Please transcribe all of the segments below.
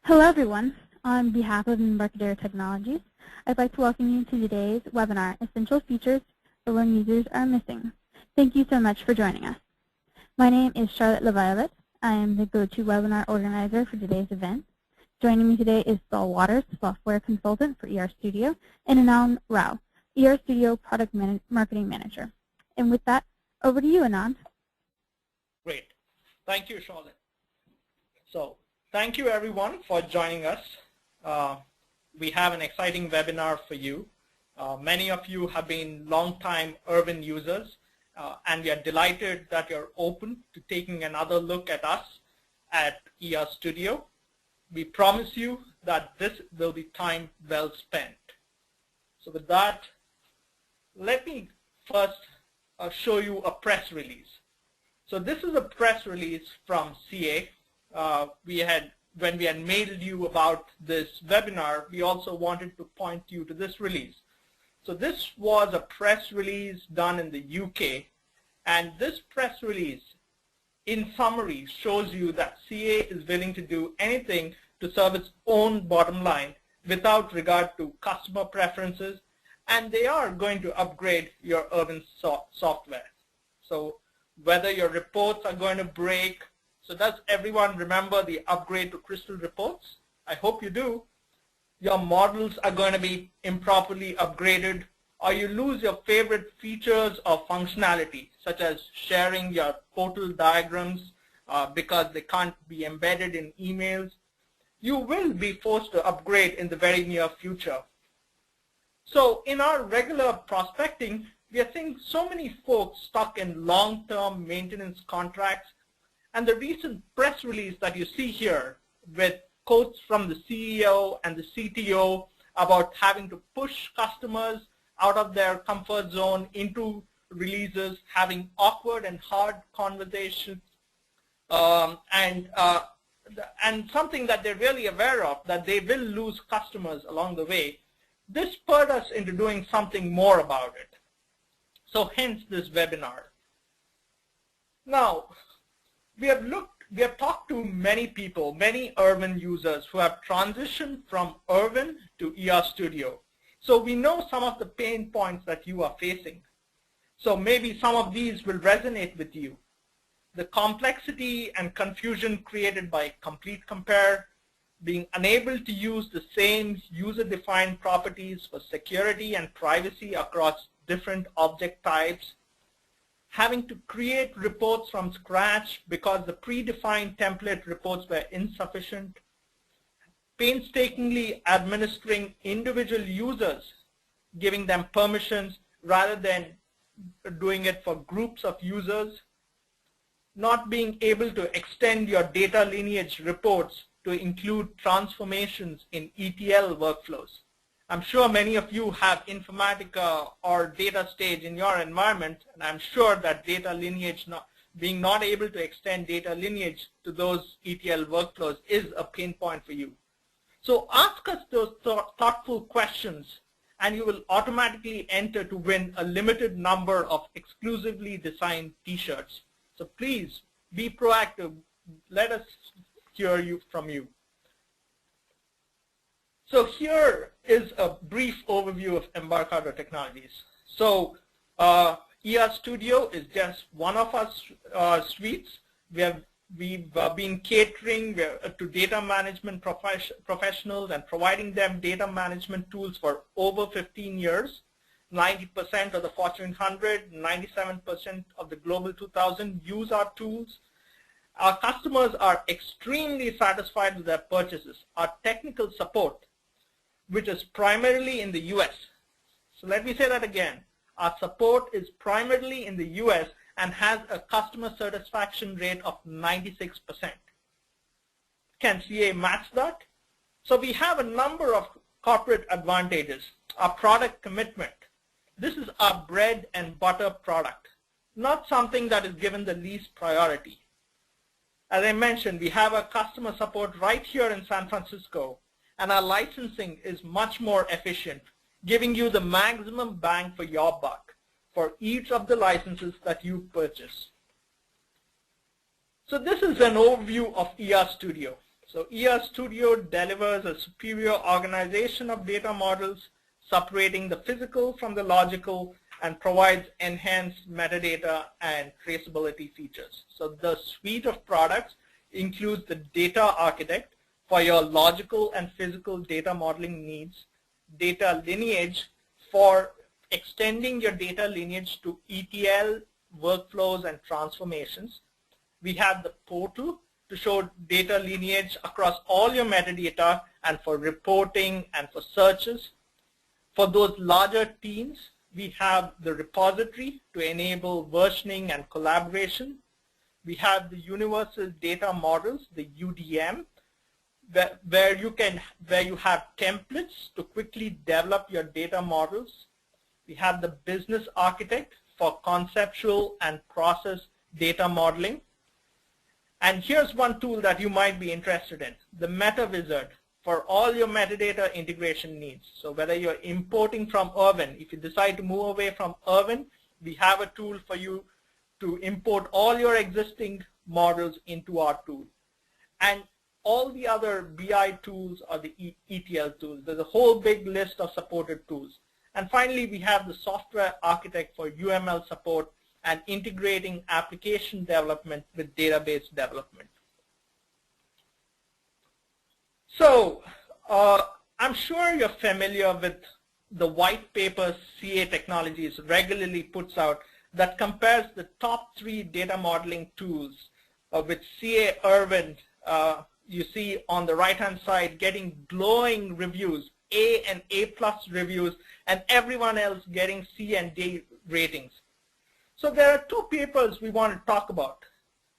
Hello everyone. On behalf of Embarcadero Technologies, I'd like to welcome you to today's webinar, Essential Features ERwin Users Are Missing. Thank you so much for joining us. My name is Charlotte LaViolet. I am the go-to webinar organizer for today's event. Joining me today is Saul Waters, Software Consultant for ERStudio, and Anand Rao, ERStudio Product Marketing Manager. And with that, over to you, Anand. Great. Thank you, Charlotte. So, thank you everyone for joining us. We have an exciting webinar for you. Many of you have been long-time ERwin users, and we are delighted that you're open to taking another look at us at ERStudio. We promise you that this will be time well spent. So with that, let me first show you a press release. So this is a press release from CA. When we had mailed you about this webinar, we also wanted to point you to this release. So this was a press release done in the UK, and this press release, in summary, shows you that CA is willing to do anything to serve its own bottom line without regard to customer preferences, and they are going to upgrade your ERwin software. So whether your reports are going to break, so does everyone remember the upgrade to Crystal reports? I hope you do. Your models are going to be improperly upgraded, or you lose your favorite features or functionality, such as sharing your portal diagrams because they can't be embedded in emails. You will be forced to upgrade in the very near future. So in our regular prospecting, we are seeing so many folks stuck in long-term maintenance contracts, and the recent press release that you see here with quotes from the CEO and the CTO about having to push customers out of their comfort zone into releases, having awkward and hard conversations, and something that they're really aware of, that they will lose customers along the way. This spurred us into doing something more about it. So hence this webinar. Now, we have talked to many people, many ERwin users who have transitioned from ERwin to ERStudio. So we know some of the pain points that you are facing. So maybe some of these will resonate with you. The complexity and confusion created by complete compare, being unable to use the same user-defined properties for security and privacy across different object types, having to create reports from scratch because the predefined template reports were insufficient, painstakingly administering individual users, giving them permissions rather than doing it for groups of users, not being able to extend your data lineage reports to include transformations in ETL workflows. I'm sure many of you have Informatica or data stage in your environment, and I'm sure that data lineage, being not able to extend data lineage to those ETL workflows is a pain point for you. So ask us those thoughtful questions, and you will automatically enter to win a limited number of exclusively designed t-shirts. So please be proactive. Let us hear from you. So here is a brief overview of Embarcadero Technologies. So ERStudio is just one of our suites. We've been catering to data management professionals and providing them data management tools for over 15 years. 90% of the Fortune 100, 97% of the Global 2000 use our tools. Our customers are extremely satisfied with their purchases. Our technical support, which is primarily in the US. So let me say that again. Our support is primarily in the US and has a customer satisfaction rate of 96%. Can CA match that? So we have a number of corporate advantages. Our product commitment. This is our bread and butter product, not something that is given the least priority. As I mentioned, we have our customer support right here in San Francisco, and our licensing is much more efficient, giving you the maximum bang for your buck for each of the licenses that you purchase. So this is an overview of ERStudio. So ERStudio delivers a superior organization of data models, separating the physical from the logical, and provides enhanced metadata and traceability features. So the suite of products includes the data architect for your logical and physical data modeling needs, data lineage for extending your data lineage to ETL workflows and transformations. We have the portal to show data lineage across all your metadata and for reporting and for searches. For those larger teams, we have the repository to enable versioning and collaboration. We have the universal data models, the UDM, where you have templates to quickly develop your data models. We have the business architect for conceptual and process data modeling. And here's one tool that you might be interested in, the Meta Wizard for all your metadata integration needs. So whether you're importing from ERwin, if you decide to move away from ERwin, we have a tool for you to import all your existing models into our tool. And all the other BI tools or the ETL tools. There's a whole big list of supported tools. And finally, we have the software architect for UML support and integrating application development with database development. So I'm sure you're familiar with the white paper CA Technologies regularly puts out that compares the top 3 data modeling tools with CA ERwin. You see on the right-hand side getting glowing reviews, A and A+ reviews, and everyone else getting C and D ratings. So there are 2 papers we want to talk about.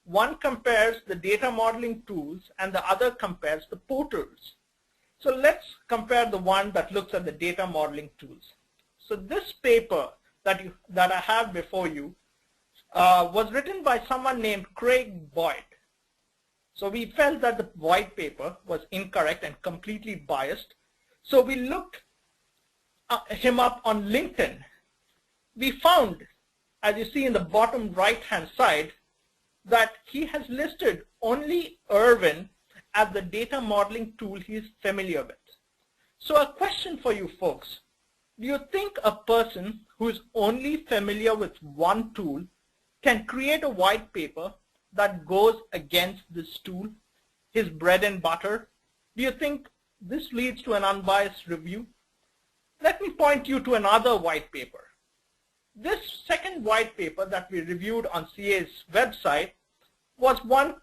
One compares the data modeling tools and the other compares the portals. So let's compare the one that looks at the data modeling tools. So this paper that I have before you was written by someone named Craig Boyd. So we felt that the white paper was incorrect and completely biased. So we looked him up on LinkedIn. We found, as you see in the bottom right-hand side, that he has listed only ERwin as the data modeling tool he's familiar with. So a question for you folks. Do you think a person who is only familiar with one tool can create a white paper that goes against this tool, his bread and butter? Do you think this leads to an unbiased review? Let me point you to another white paper. This second white paper that we reviewed on CA's website was one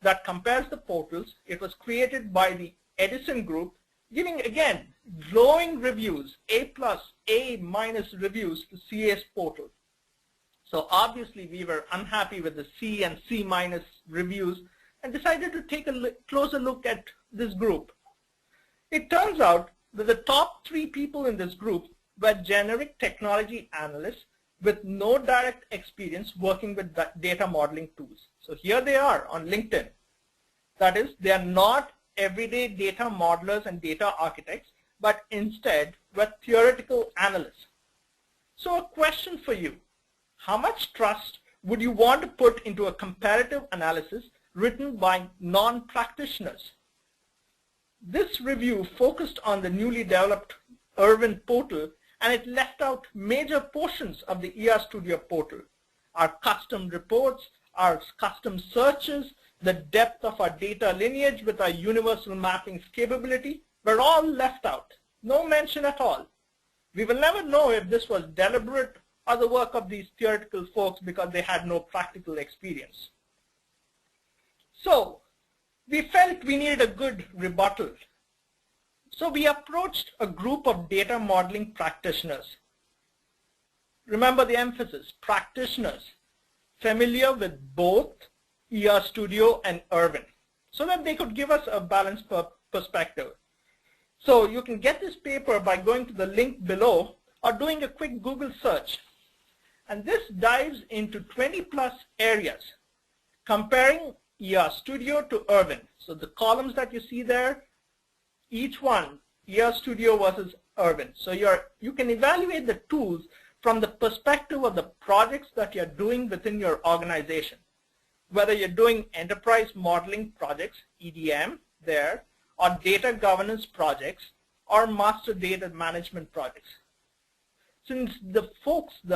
that compares the portals. It was created by the Edison Group, giving again glowing reviews, A+, A- reviews to CA's portal. So obviously we were unhappy with the C and C- reviews and decided to take a closer look at this group. It turns out that the top 3 people in this group were generic technology analysts with no direct experience working with data modeling tools. So here they are on LinkedIn. That is, they are not everyday data modelers and data architects, but instead were theoretical analysts. So a question for you. How much trust would you want to put into a comparative analysis written by non-practitioners? This review focused on the newly developed ERwin portal, and it left out major portions of the ERStudio portal. Our custom reports, our custom searches, the depth of our data lineage with our universal mapping capability were all left out. No mention at all. We will never know if this was deliberate or the work of these theoretical folks because they had no practical experience. So we felt we needed a good rebuttal. So we approached a group of data modeling practitioners. Remember the emphasis, practitioners, familiar with both ERStudio and ERwin, so that they could give us a balanced perspective. So you can get this paper by going to the link below or doing a quick Google search. And this dives into 20+ areas, comparing ERStudio to ERwin. So the columns that you see there, each one, ERStudio versus ERwin. So you can evaluate the tools from the perspective of the projects that you're doing within your organization. Whether you're doing enterprise modeling projects, EDM, there are data governance projects or master data management projects. Since the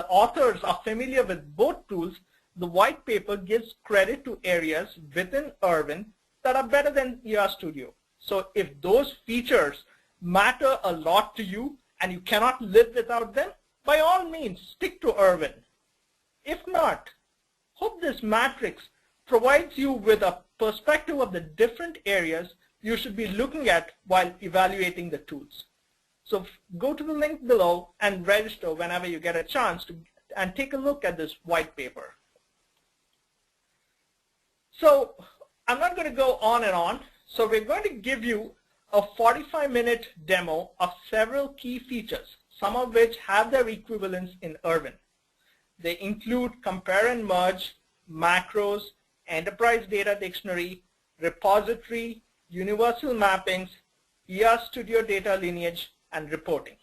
authors are familiar with both tools, the white paper gives credit to areas within ERwin that are better than ERStudio. So if those features matter a lot to you and you cannot live without them, by all means stick to ERwin. If not, hope this matrix provides you with a perspective of the different areas you should be looking at while evaluating the tools. So go to the link below and register whenever you get a chance and take a look at this white paper. So I'm not going to go on and on. So we're going to give you a 45-minute demo of several key features, some of which have their equivalents in ERwin. They include compare and merge, macros, enterprise data dictionary, repository, universal mappings, ERStudio data lineage, and reporting.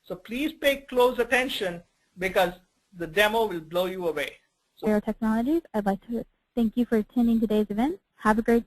So please pay close attention because the demo will blow you away. Technologies, I'd like to thank you for attending today's event. Have a great